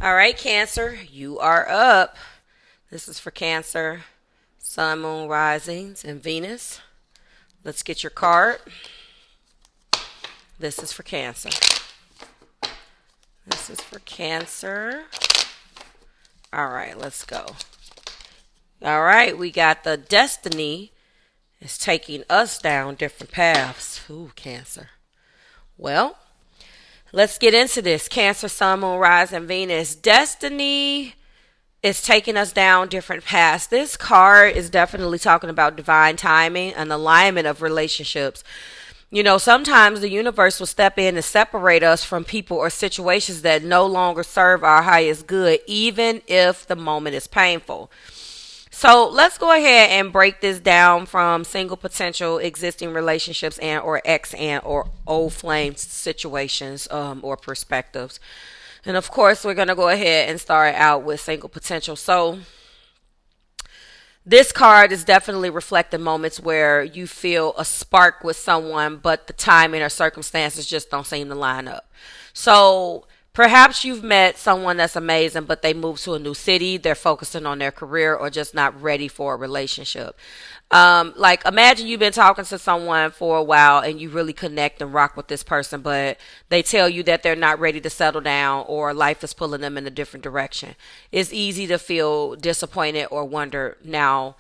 All right, Cancer, you are up. This is for Cancer, Sun, Moon, Risings, and Venus. Let's get your card. This is for Cancer. This is for Cancer. All right, let's go. All right, we got the destiny is taking us down different paths. Ooh, Cancer. Well, let's get into this. Cancer, Sun, Moon, Rise, and Venus. Destiny is taking us down different paths. This card is definitely talking about divine timing and alignment of relationships. You know, sometimes the universe will step in and separate us from people or situations that no longer serve our highest good, even if the moment is painful. So let's go ahead and break this down from single potential existing relationships and or ex and or old flame situations or perspectives. And of course, we're going to go ahead and start out with single potential. So this card is definitely reflecting moments where you feel a spark with someone, but the timing or circumstances just don't seem to line up. So perhaps you've met someone that's amazing, but they moved to a new city, they're focusing on their career, or just not ready for a relationship. Like imagine you've been talking to someone for a while and you really connect and rock with this person, but they tell you that they're not ready to settle down or life is pulling them in a different direction. It's easy to feel disappointed or wonder now,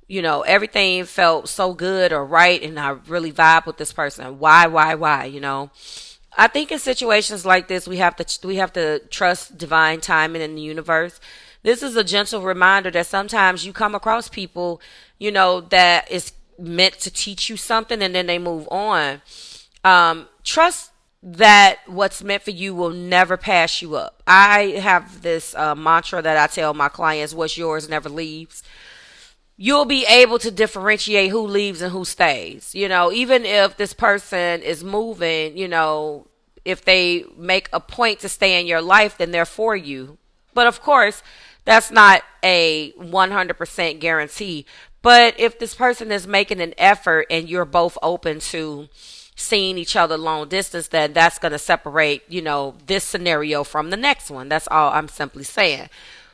you know, everything felt so good or right and I really vibe with this person. Why, you know? I think in situations like this, we have to trust divine timing in the universe. This is a gentle reminder that sometimes you come across people, you know, that is meant to teach you something and then they move on. Trust that what's meant for you will never pass you up. I have this mantra that I tell my clients: what's yours never leaves. You'll be able to differentiate who leaves and who stays. You know, even if this person is moving, you know, if they make a point to stay in your life, then they're for you. But of course, that's not a 100% guarantee. But if this person is making an effort and you're both open to seeing each other long distance, then that's going to separate, you know, this scenario from the next one. That's all I'm simply saying.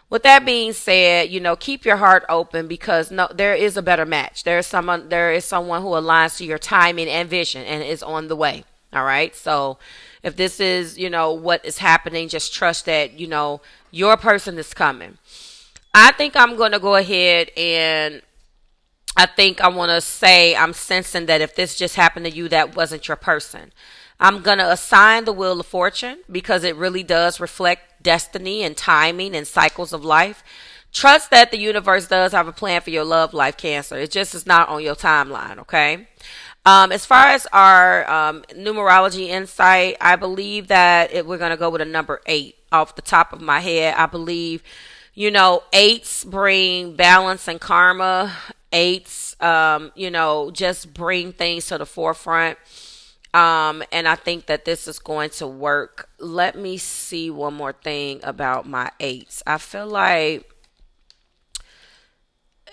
With that being said, you know, keep your heart open because no, there is a better match. There is someone who aligns to your timing and vision and is on the way. All right. So if this is, you know, what is happening, just trust that, you know, your person is coming. I think I'm going to go ahead and I think I want to say I'm sensing that if this just happened to you, that wasn't your person. I'm going to assign the Wheel of Fortune because it really does reflect destiny and timing and cycles of life. Trust that the universe does have a plan for your love life, Cancer. It just is not on your timeline, okay? As far as our numerology insight, I believe that we're going to go with a number 8 off the top of my head. I believe, you know, 8s bring balance and karma. 8s, you know, just bring things to the forefront. And I think that this is going to work. Let me see one more thing about my 8s. I feel like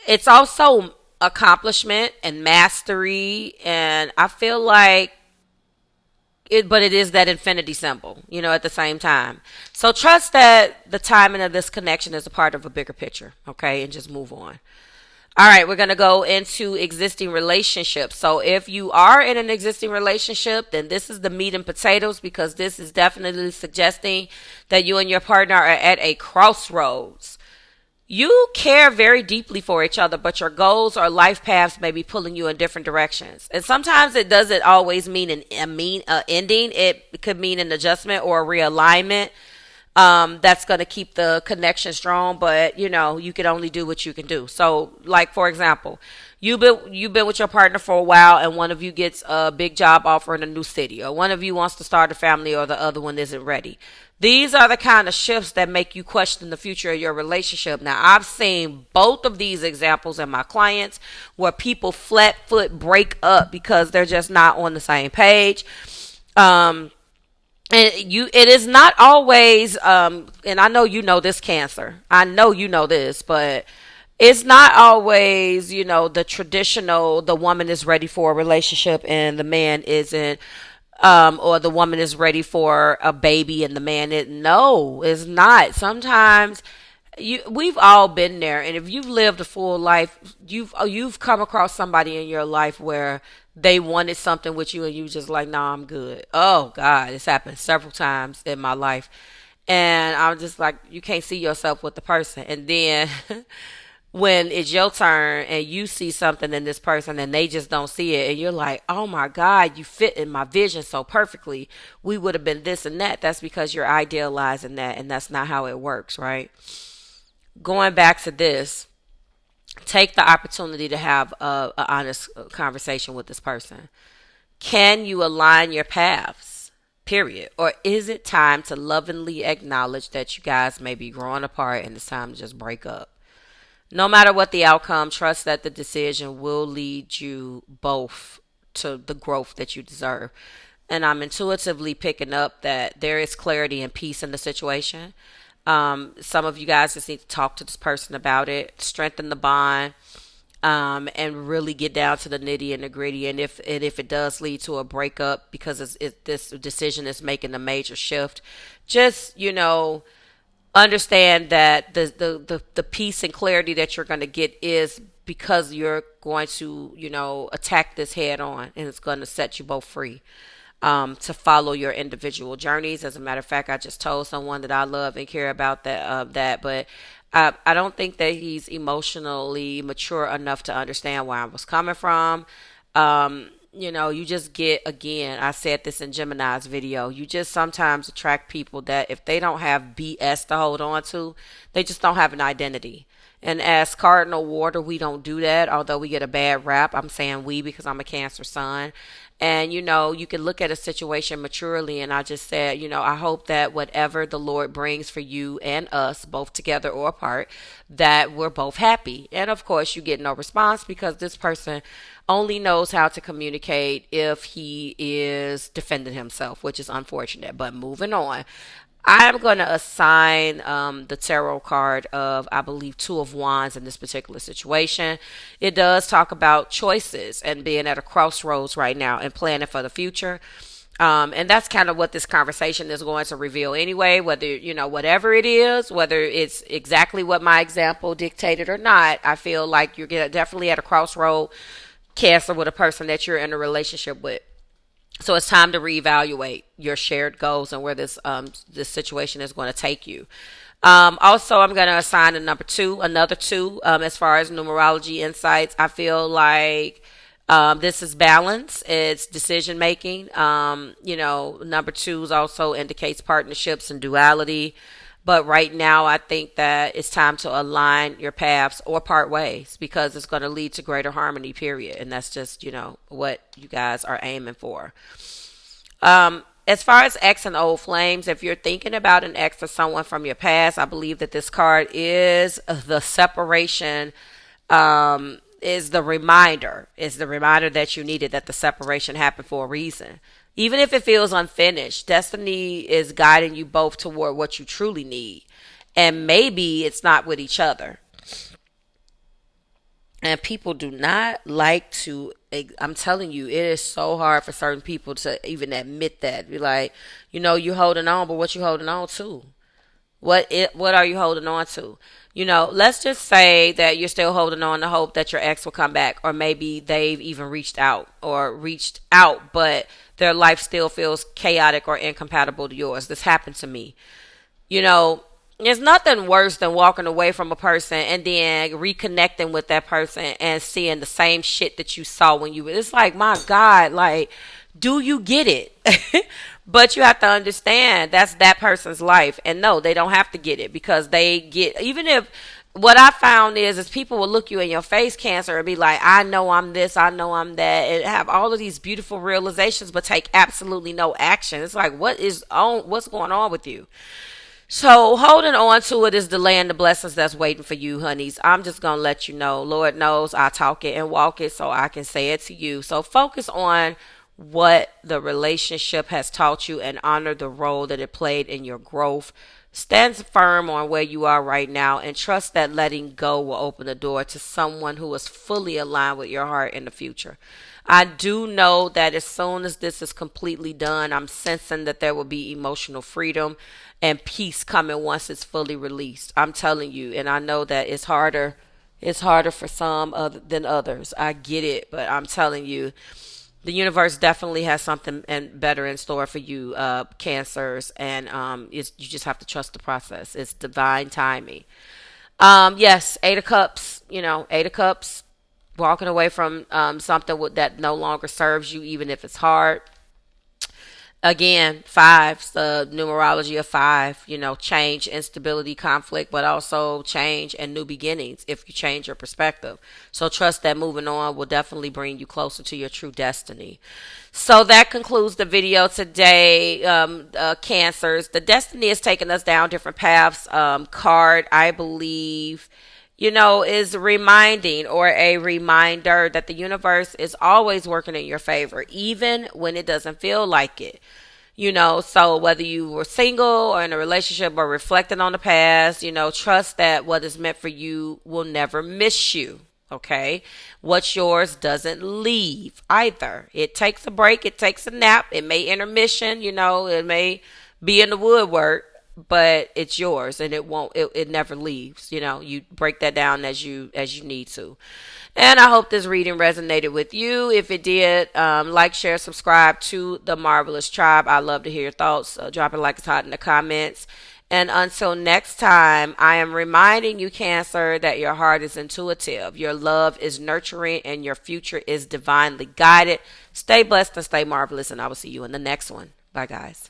it's also accomplishment and mastery. And I feel like but it is that infinity symbol, you know, at the same time. So trust that the timing of this connection is a part of a bigger picture. Okay. And just move on. All right, we're going to go into existing relationships. So if you are in an existing relationship, then this is the meat and potatoes because this is definitely suggesting that you and your partner are at a crossroads. You care very deeply for each other, but your goals or life paths may be pulling you in different directions. And sometimes it doesn't always mean an ending. It could mean an adjustment or a realignment. That's going to keep the connection strong, but you know, you can only do what you can do. So like, for example, you've been with your partner for a while and one of you gets a big job offer in a new city, or one of you wants to start a family or the other one isn't ready. These are the kind of shifts that make you question the future of your relationship. Now, I've seen both of these examples in my clients where people flat foot break up because they're just not on the same page. It is not always, and I know you know this, Cancer. I know you know this, but it's not always, you know, the traditional, the woman is ready for a relationship and the man isn't. Or the woman is ready for a baby and the man is no, it's not. Sometimes we've all been there, and if you've lived a full life, you've come across somebody in your life where they wanted something with you and you just like, nah, I'm good. Oh God, it's happened several times in my life. And I'm just like, you can't see yourself with the person. And then when it's your turn and you see something in this person and they just don't see it, and you're like, oh my God, you fit in my vision so perfectly, we would have been this and that. That's because you're idealizing that, and that's not how it works, right? Going back to this, take the opportunity to have a honest conversation with this person. Can you align your paths, period? Or is it time to lovingly acknowledge that you guys may be growing apart and it's time to just break up? No matter what the outcome, trust that the decision will lead you both to the growth that you deserve. And I'm intuitively picking up that there is clarity and peace in the situation. Some of you guys just need to talk to this person about it, strengthen the bond, and really get down to the nitty and the gritty. And if it does lead to a breakup because this decision is making a major shift, just understand that the peace and clarity that you're going to get is because you're going to attack this head on, and it's going to set you both free, to follow your individual journeys. As a matter of fact, I just told someone that I love and care about that, but I don't think that he's emotionally mature enough to understand where I was coming from. You just get, again, I said this in Gemini's video, you just sometimes attract people that if they don't have BS to hold on to, they just don't have an identity. And as cardinal water, we don't do that, although we get a bad rap. I'm saying we because I'm a Cancer sun. And, you can look at a situation maturely. And I just said, I hope that whatever the Lord brings for you and us, both together or apart, that we're both happy. And of course, you get no response because this person only knows how to communicate if he is defending himself, which is unfortunate. But moving on. I'm going to assign the tarot card of, I believe, Two of Wands in this particular situation. It does talk about choices and being at a crossroads right now and planning for the future. And that's kind of what this conversation is going to reveal anyway, whether, whatever it is, whether it's exactly what my example dictated or not. I feel like you're definitely at a crossroad, Cancer, with a person that you're in a relationship with. So it's time to reevaluate your shared goals and where this situation is going to take you. Also, I'm going to assign another two, as far as numerology insights. I feel like this is balance. It's decision making. Number two also indicates partnerships and duality. But right now, I think that it's time to align your paths or part ways because it's going to lead to greater harmony, period. And that's just, what you guys are aiming for. As far as ex and old flames, if you're thinking about an ex or someone from your past, I believe that this card is the separation, is the reminder. Is the reminder that you needed, that the separation happened for a reason. Even if it feels unfinished, destiny is guiding you both toward what you truly need. And maybe it's not with each other. And people do not like to, I'm telling you, it is so hard for certain people to even admit that. Be like, you're holding on, but what you holding on to? What are you holding on to? Let's just say that you're still holding on to hope that your ex will come back, or maybe they've even reached out, but their life still feels chaotic or incompatible to yours. This happened to me. There's nothing worse than walking away from a person and then reconnecting with that person and seeing the same shit that you saw when it's like, my God, like, do you get it? But you have to understand that's that person's life. And no, they don't have to get it because even if, what I found is people will look you in your face, Cancer, and be like, I know I'm this, I know I'm that, and have all of these beautiful realizations, but take absolutely no action. It's like, what's going on with you? So holding on to it is delaying the blessings that's waiting for you, honeys. I'm just going to let you know. Lord knows I talk it and walk it so I can say it to you. So focus on what the relationship has taught you and honor the role that it played in your growth. Stand firm on where you are right now and trust that letting go will open the door to someone who is fully aligned with your heart in the future. I do know that as soon as this is completely done, I'm sensing that there will be emotional freedom and peace coming once it's fully released. I'm telling you, and I know that it's harder for some other than others. I get it, but I'm telling you, the universe definitely has something and better in store for you, cancers, and you just have to trust the process. It's divine timing. Yes, 8 of cups, 8 of cups, walking away from something that no longer serves you, even if it's hard. Again, fives, the numerology of five, change, instability, conflict, but also change and new beginnings if you change your perspective. So trust that moving on will definitely bring you closer to your true destiny. So that concludes the video today, Cancers. The destiny is taking us down different paths. Card, I believe, is reminding or a reminder that the universe is always working in your favor, even when it doesn't feel like it. So whether you were single or in a relationship or reflecting on the past, trust that what is meant for you will never miss you. Okay. What's yours doesn't leave either. It takes a break. It takes a nap. It may intermission, it may be in the woodwork, but it's yours and it never leaves. You break that down as you need to. And I hope this reading resonated with you. If it did, like, share, subscribe to the Marvelous Tribe. I love to hear your thoughts. Drop it like it's hot in the comments. And until next time, I am reminding you, Cancer, that your heart is intuitive, your love is nurturing, and your future is divinely guided. Stay blessed and stay marvelous, and I will see you in the next one. Bye, guys.